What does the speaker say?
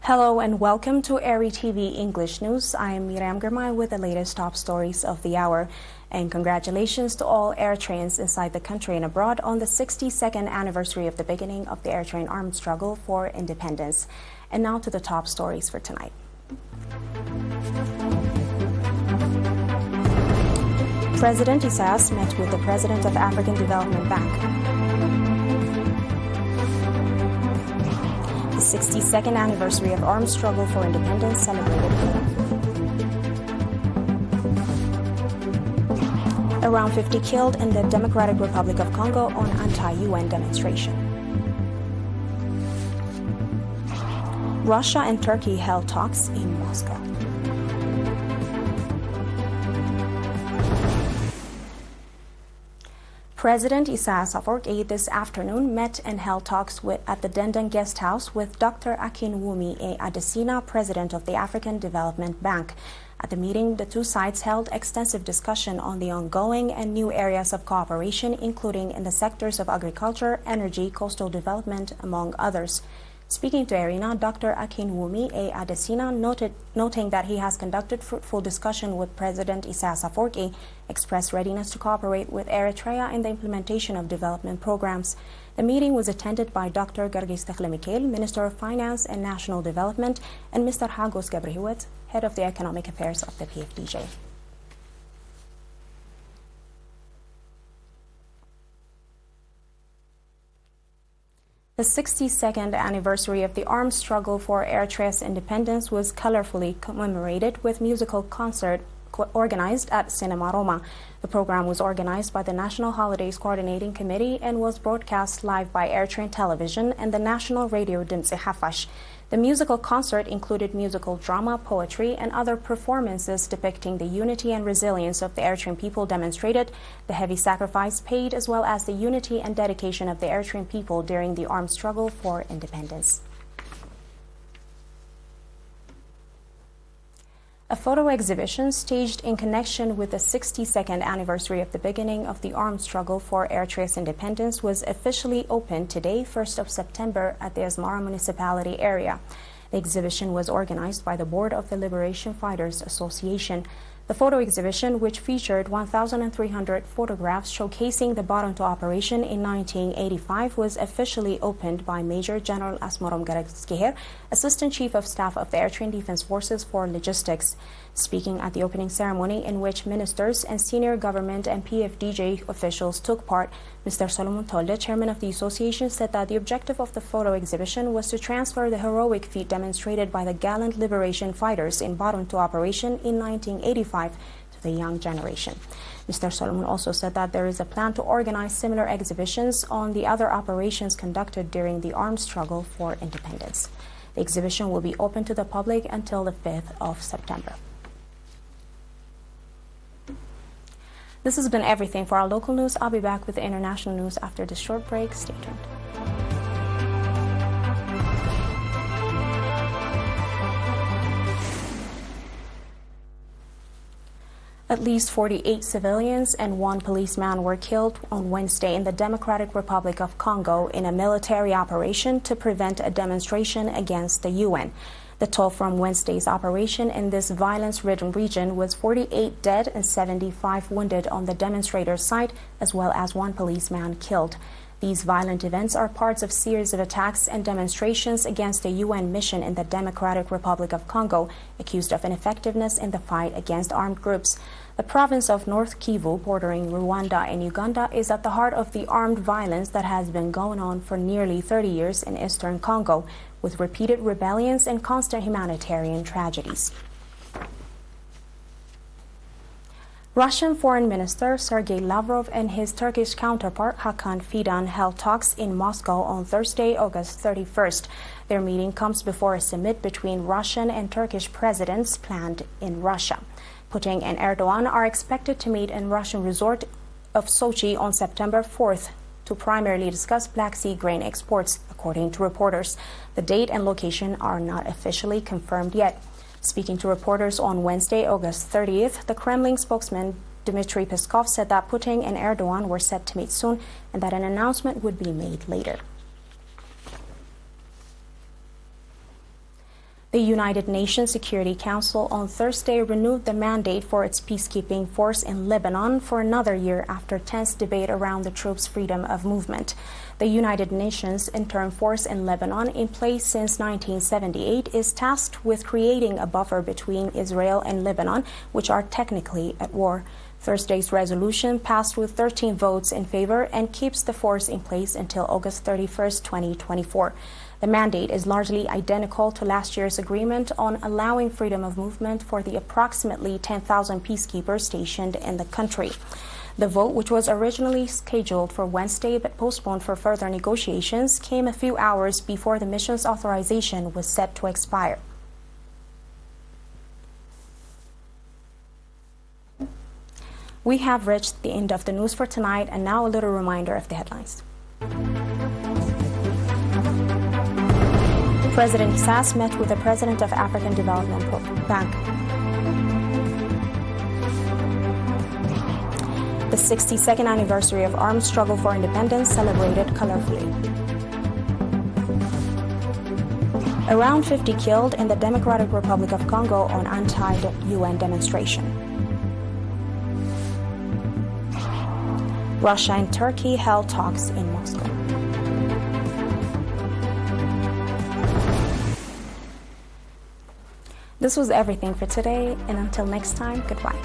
Hello and welcome to ERi-TV English News. I am Miriam Girmay with the latest top stories of the hour. And congratulations to all Eritreans inside the country and abroad on the 62nd anniversary of the beginning of the Eritrean armed struggle for independence. And now to the top stories for tonight. President Isaias met with the President of African Development Bank. The 62nd anniversary of armed struggle for independence celebrated. Around 50 killed in the Democratic Republic of Congo on anti-UN demonstration. Russia and Turkey held talks in Moscow. President Isaias this afternoon met and held talks at the Dendon Guest House with Dr. Akinwumi Adesina, President of the African Development Bank. At the meeting, the two sides held extensive discussion on the ongoing and new areas of cooperation, including in the sectors of agriculture, energy, coastal development, among others. Speaking to ERINA, Dr. Akinwumi Adesina noting that he has conducted fruitful discussion with President Isaias Afwerki, expressed readiness to cooperate with Eritrea in the implementation of development programs. The meeting was attended by Dr. Gargis Teklemikeel, Minister of Finance and National Development, and Mr. Hagos Gabrihuet, Head of the Economic Affairs of the PFDJ. The 62nd anniversary of the armed struggle for Eritrea's independence was colorfully commemorated with musical concert organized at Cinema Roma. The program was organized by the National Holidays Coordinating Committee and was broadcast live by Eritrean Television and the National Radio Dimtsi Hafash. The musical concert included musical drama, poetry, and other performances depicting the unity and resilience of the Eritrean people demonstrated, the heavy sacrifice paid, as well as the unity and dedication of the Eritrean people during the armed struggle for independence. A photo exhibition staged in connection with the 62nd anniversary of the beginning of the armed struggle for Eritrea's independence was officially opened today, 1st of September, at the Asmara municipality area. The exhibition was organized by the Board of the Liberation Fighters Association. The photo exhibition, which featured 1,300 photographs showcasing the Baronto operation in 1985, was officially opened by Major General Asmarom Garegskihir, Assistant Chief of Staff of the Eritrean Defense Forces for Logistics. Speaking at the opening ceremony, in which ministers and senior government and PFDJ officials took part, Mr. Solomon Tolde, chairman of the association, said that the objective of the photo exhibition was to transfer the heroic feat demonstrated by the gallant liberation fighters in Baronto operation in 1985 to the young generation. Mr. Solomon also said that there is a plan to organize similar exhibitions on the other operations conducted during the armed struggle for independence. The exhibition will be open to the public until the 5th of September. This has been everything for our local news. I'll be back with the international news after this short break. Stay tuned. At least 48 civilians and one policeman were killed on Wednesday in the Democratic Republic of Congo in a military operation to prevent a demonstration against the UN. The toll from Wednesday's operation in this violence-ridden region was 48 dead and 75 wounded on the demonstrators' side, as well as one policeman killed. These violent events are parts of a series of attacks and demonstrations against the UN mission in the Democratic Republic of Congo, accused of ineffectiveness in the fight against armed groups. The province of North Kivu, bordering Rwanda and Uganda, is at the heart of the armed violence that has been going on for nearly 30 years in eastern Congo, with repeated rebellions and constant humanitarian tragedies. Russian Foreign Minister Sergei Lavrov and his Turkish counterpart Hakan Fidan held talks in Moscow on Thursday, August 31st. Their meeting comes before a summit between Russian and Turkish presidents planned in Russia. Putin and Erdogan are expected to meet in Russian resort of Sochi on September 4th to primarily discuss Black Sea grain exports, according to reporters. The date and location are not officially confirmed yet. Speaking to reporters on Wednesday, August 30th, the Kremlin spokesman Dmitry Peskov said that Putin and Erdogan were set to meet soon and that an announcement would be made later. The United Nations Security Council on Thursday renewed the mandate for its peacekeeping force in Lebanon for another year after tense debate around the troops' freedom of movement. The United Nations interim force in Lebanon, in place since 1978, is tasked with creating a buffer between Israel and Lebanon, which are technically at war. Thursday's resolution passed with 13 votes in favor and keeps the force in place until August 31st, 2024. The mandate is largely identical to last year's agreement on allowing freedom of movement for the approximately 10,000 peacekeepers stationed in the country. The vote, which was originally scheduled for Wednesday but postponed for further negotiations, came a few hours before the mission's authorization was set to expire. We have reached the end of the news for tonight, and now a little reminder of the headlines. President Sass met with the President of African Development Bank. The 62nd anniversary of armed struggle for independence celebrated colorfully. Around 50 killed in the Democratic Republic of Congo on anti-UN demonstration. Russia and Turkey held talks in Moscow. This was everything for today, and until next time, goodbye.